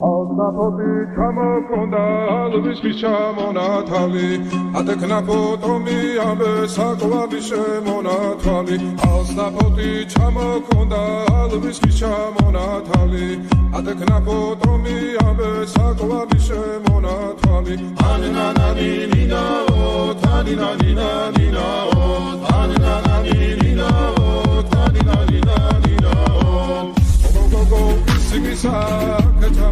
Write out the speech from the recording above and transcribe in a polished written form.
ალნაფოტი ჩამოქონდა ალვისთვის ჩამონათალი ატექნა ფოტომი ამე საკვარი შემონათვალი ალნაფოტი ჩამოქონდა ალვისთვის ჩამონათალი ატექნა ფოტომი ამე საკვარი შემონათვალი ანინანანინინაო თანინანინანინაო ანინანანინინაო თანინანინანინაო გოგოგო სიგისა კეთა